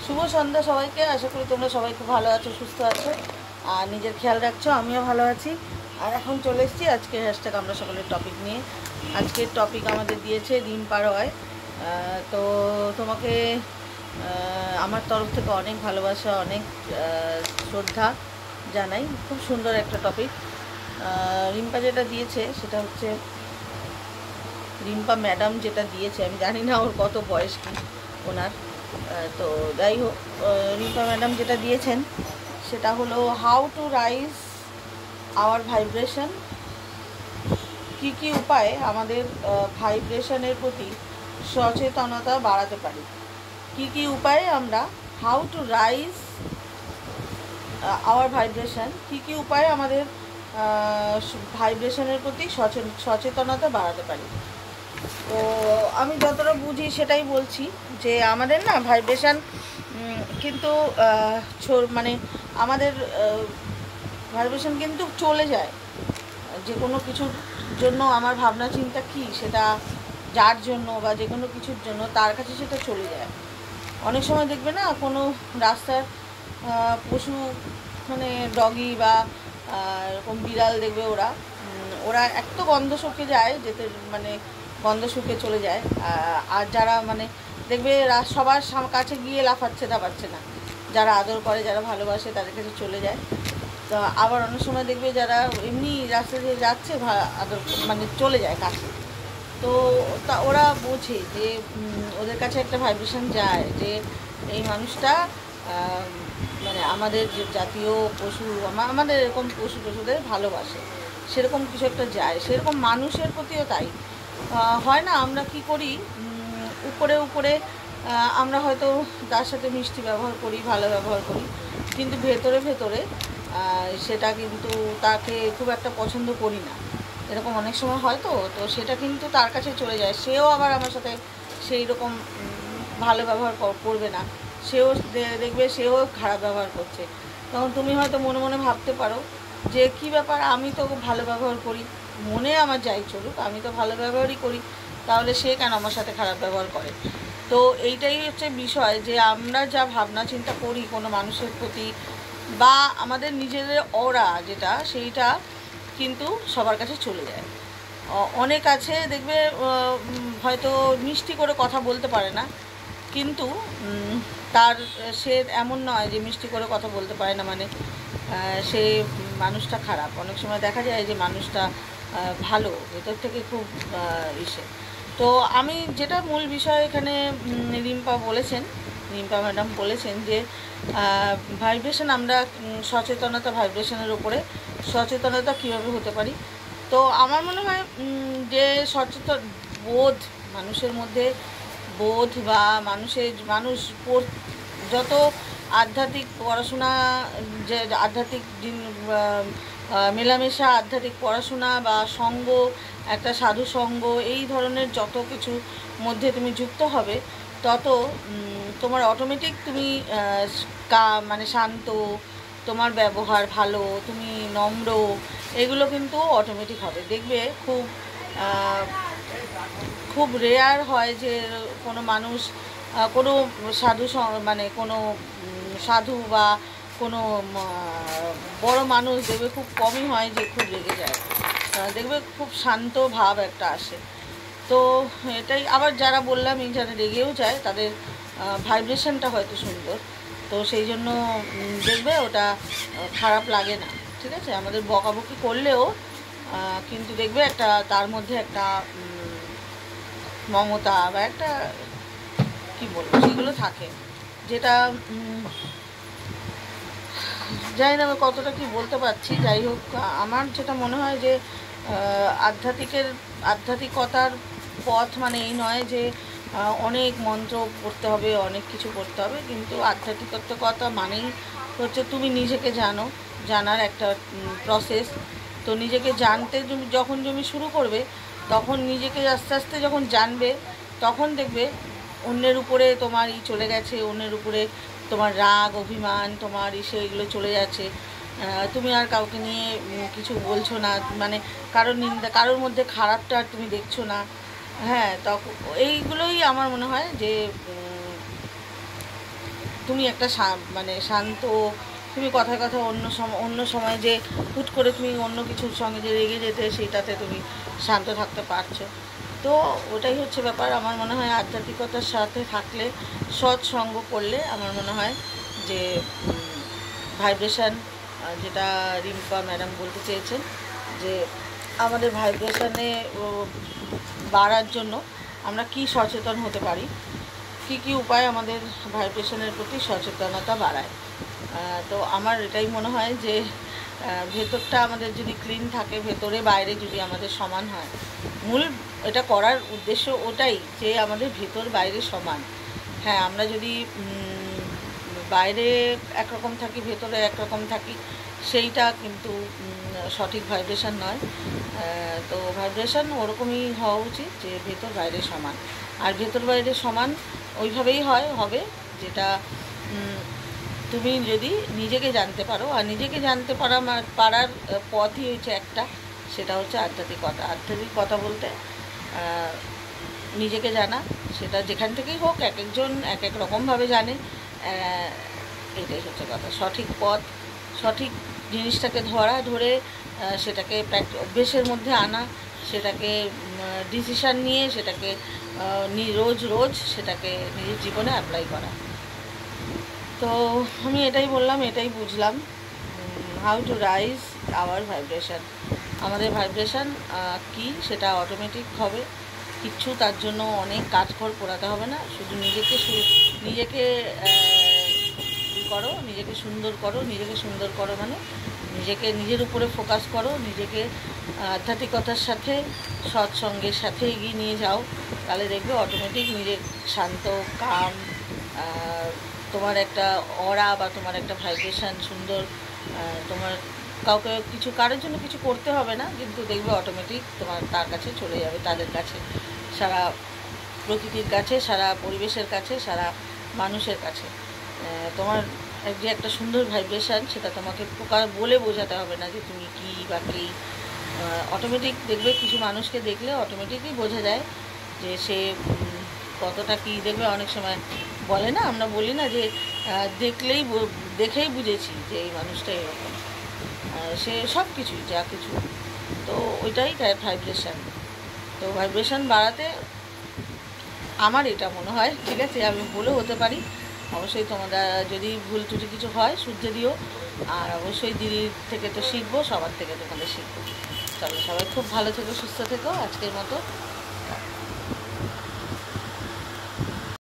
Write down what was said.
শুভ সন্ধ্যা সবাইকে। আশা করি তোমরা সবাই খুব ভালো আছো, সুস্থ আছো আর নিজের খেয়াল রাখছো। আমিও ভালো আছি। আর এখন চলে এসেছি আজকে হ্যাশট্যাগ আমরা সকলের টপিক নিয়ে। আজকের টপিক আমাদের দিয়েছে রিম্পা রয়। তো তোমাকে আমার তরফ থেকে অনেক ভালোবাসা, অনেক শ্রদ্ধা জানাই। খুব সুন্দর একটা টপিক। রিম্পা যেটা দিয়েছে সেটা হচ্ছে, রিম্পা ম্যাডাম যেটা দিয়েছে, আমি জানি না ওর কত বয়স কি ওনার, তো যাই হোক, রিম্পা ম্যাডাম যেটা দিয়েছেন সেটা হলো how to rise our vibration. কী কী উপায়ে আমাদের ভাইব্রেশনের প্রতি সচেতনতা বাড়াতে পারি। কী কী উপায়ে আমরা how to rise our vibration, কী কী উপায়ে আমাদের ভাইব্রেশনের প্রতি সচেতনতা বাড়াতে পারি। তো আমি যতটা বুঝি সেটাই বলছি, যে আমাদের না ভাইব্রেশন কিন্তু মানে আমাদের ভাইব্রেশন কিন্তু চলে যায়। যে কোনো কিছুর জন্য আমার ভাবনা চিন্তা কী, সেটা যার জন্য বা যে কোনো কিছুর জন্য তার কাছে সেটা চলে যায়। অনেক সময় দেখবে না, কোনো রাস্তার পশু, মানে ডগি বা এরকম বিড়াল, দেখবে ওরা এত গন্ধ শুকে যায়, যেতে মানে গন্ধ শুকে চলে যায়। আর যারা মানে দেখবে সবার কাছে গিয়ে লাফাচ্ছে দাপাচ্ছে না, যারা আদর করে, যারা ভালোবাসে, তাদের কাছে চলে যায়। তো আবার অনেক সময় দেখবে যারা এমনি রাস্তা দিয়ে যাচ্ছে আদর মানে চলে যায় কাছে। তো তা ওরা বোঝে যে ওদের কাছে একটা ভাইব্রেশন যায়, যে এই মানুষটা মানে আমাদের যে জাতীয় পশু, আমাদের এরকম পশুদের ভালোবাসে, সেরকম কিছু একটা যায়। সেরকম মানুষের প্রতিও তাই হয় না। আমরা কি করি, উপরে উপরে আমরা হয়তো তার সাথে মিষ্টি ব্যবহার করি, ভালো ব্যবহার করি, কিন্তু ভেতরে ভেতরে সেটা কিন্তু তাকে খুব একটা পছন্দ করি না। এরকম অনেক সময় হয়। তো সেটা কিন্তু তার কাছে চলে যায়। সেও আবার আমার সাথে সেই রকম ভালো ব্যবহার করবে না, সেও দেখবে সেও খারাপ ব্যবহার করছে। তখন তুমি হয়তো মনে মনে ভাবতে পারো যে কী ব্যাপার, আমি তো ভালো ব্যবহার করি, মনে আমার যাই চলুক, আমি তো ভালো ব্যবহারই করি, তাহলে সে কেন আমার সাথে খারাপ ব্যবহার করে। তো এইটাই হচ্ছে বিষয়, যে আমরা যা ভাবনা চিন্তা করি কোনো মানুষের প্রতি, বা আমাদের নিজেদের অরা যেটা, সেইটা কিন্তু সবার কাছে চলে যায়। অনেক আছে দেখবে হয়তো মিষ্টি করে কথা বলতে পারে না, কিন্তু সে এমন নয় যে মিষ্টি করে কথা বলতে পারে না মানে সে মানুষটা খারাপ। অনেক সময় দেখা যায় যে মানুষটা ভালো, ভেতর থেকে খুব ইসে। তো আমি যেটা মূল বিষয় এখানে রিম্পা ম্যাডাম বলেছেন যে ভাইব্রেশন, আমরা সচেতনতা, ভাইব্রেশনের উপরে সচেতনতা কীভাবে হতে পারি। তো আমার মনে হয় যে সচেতন বোধ মানুষের মধ্যে, বোধ বা মানুষ যত আধ্যাত্মিক পড়াশোনা, যে আধ্যাত্মিক মেলামেশা, আধ্যাত্মিক পড়াশোনা বা সঙ্গ, একটা সাধু সঙ্গ, এই ধরনের যত কিছু মধ্যে তুমি যুক্ত হবে, তত তোমার অটোমেটিক তুমি মানে শান্ত, তোমার ব্যবহার ভালো, তুমি নম্র, এগুলো কিন্তু অটোমেটিক হবে। দেখবে খুব রেয়ার হয় যে কোনো মানুষ, কোনো মানে কোনো সাধু বা কোনো বড় মানুষ দেখবে খুব কমই হয় যে খুব রেগে যায়। দেখবে খুব শান্ত ভাব একটা আসে। তো এটাই, আবার যারা বললাম এই যারা রেগেও যায়, তাদের ভাইব্রেশনটা হয়তো সুন্দর, তো সেই জন্য দেখবে ওটা খারাপ লাগে না। ঠিক আছে, আমাদের বকাবকি করলেও কিন্তু দেখবে একটা তার মধ্যে একটা মমতা বা একটা কী বলবো সেগুলো থাকে, যেটা জানি না আমি কতটা কি বলতে পারছি। যাই হোক, আমার যেটা মনে হয় যে আধ্যাত্মিকতার পথ মানে এই নয় যে অনেক মন্ত্র পড়তে হবে, অনেক কিছু করতে হবে, কিন্তু আধ্যাত্মিকতা মানেই হচ্ছে তুমি নিজেকে জানার একটা প্রসেস। তো নিজেকে জানতে যখন তুমি শুরু করবে, তখন নিজেকে আস্তে আস্তে যখন জানবে, তখন দেখবে অন্যের উপরে তোমার চলে গেছে, অন্যের উপরে তোমার রাগ, অভিমান, তোমার সেইগুলো চলে যাচ্ছে। তুমি আর কাউকে নিয়ে কিছু বলছো না, মানে কারোর মধ্যে খারাপটা আর তুমি দেখছো না। হ্যাঁ, তখন এইগুলোই আমার মনে হয় যে তুমি একটা মানে শান্ত, তুমি কথায় কথা অন্য সময় যে হুট করে তুমি অন্য কিছুর সঙ্গে যে রেগে যেতে, সেইটাতে তুমি শান্ত থাকতে পারছো। তো ওটাই হচ্ছে ব্যাপার। আমার মনে হয় আধ্যাত্মিকতার সাথে থাকলে, সৎসঙ্গ করলে আমার মনে হয় যে ভাইব্রেশান, যেটা রিম্পা ম্যাডাম বলতে চেয়েছেন, যে আমাদের ভাইব্রেশানে বাড়ার জন্য আমরা কি সচেতন হতে পারি, কি উপায় আমাদের ভাইব্রেশনের প্রতি সচেতনতা বাড়ায়। তো আমার এটাই মনে হয় যে ভেতরটা আমাদের যদি ক্লিন থাকে, ভেতরে বাইরে যদি আমাদের সমান হয়, মূল এটা করার উদ্দেশ্য ওটাই, যে আমাদের ভেতর বাইরে সমান। হ্যাঁ, আমরা যদি বাইরে একরকম থাকি, ভেতরে একরকম থাকি, সেইটা কিন্তু সঠিক ভাইব্রেশন নয়। তো ভাইব্রেশন ওরকমই হওয়া উচিত যে ভেতর বাইরে সমান। আর ভেতর বাইরে সমান ওইভাবেই হবে যেটা তুমি যদি নিজেকে জানতে পারো। আর নিজেকে জানতে পারার পথই হচ্ছে একটা, সেটা হচ্ছে আধ্যাত্মিকতা। আধ্যাত্মিকতা বলতে নিজেকে জানা, সেটা যেখান থেকেই হোক, এক একজন এক এক রকমভাবে জানে। এটাই হচ্ছে কথা, সঠিক পথ, সঠিক জিনিসটাকে ধরে সেটাকে অভ্যেসের মধ্যে আনা, সেটাকে ডিসিশান নিয়ে সেটাকে রোজ সেটাকে নিজের জীবনে অ্যাপ্লাই করা। তো আমি এটাই বললাম, এটাই বুঝলাম, how to rise our vibration. আমাদের ভাইব্রেশান কি, সেটা অটোমেটিক হবে। কিচ্ছু তার জন্য অনেক কাজকর পোড়াতে হবে না। শুধু নিজেকে করো, নিজেকে সুন্দর করো। নিজেকে সুন্দর করো মানে নিজের উপরে ফোকাস করো, নিজেকে আধ্যাত্মিকতার সাথে, সৎসঙ্গের সাথে এগিয়ে নিয়ে যাও। তাহলে দেখবে অটোমেটিক নিজের শান্ত, কাম, তোমার একটা অরা বা তোমার একটা ভাইব্রেশান সুন্দর। তোমার কারোর জন্য কিছু করতে হবে না, কিন্তু দেখবে অটোমেটিক তোমার তার কাছে চলে যাবে, তাদের কাছে, সারা প্রকৃতির কাছে, সারা পরিবেশের কাছে, সারা মানুষের কাছে। তোমার যে একটা সুন্দর ভাইব্রেশান, সেটা তোমাকে বলে বোঝাতে হবে না যে তুমি কী বা কী। অটোমেটিক দেখবে কিছু মানুষকে দেখলে অটোমেটিকই বোঝা যায় যে সে কতটা কী। দেখবে অনেক সময় বলে না, আমরা বলি না যে দেখেই বুঝেছি যে এই মানুষটা এরকম, সে সব কিছুই, যা কিছু। তো ওইটাই তার ভাইব্রেশান। তো ভাইব্রেশান বাড়াতে আমার এটা মনে হয়, ঠিক আছে, আমি ভুলও হতে পারি, অবশ্যই তোমাদের যদি ভুল ত্রুটি কিছু হয় শুধরে দিও। আর অবশ্যই দিদির থেকে তো শিখবো, সবার থেকে তোমাদের শিখবো। চলো, সবাই খুব ভালো থেকো, সুস্থ থেকো। আজকের মতো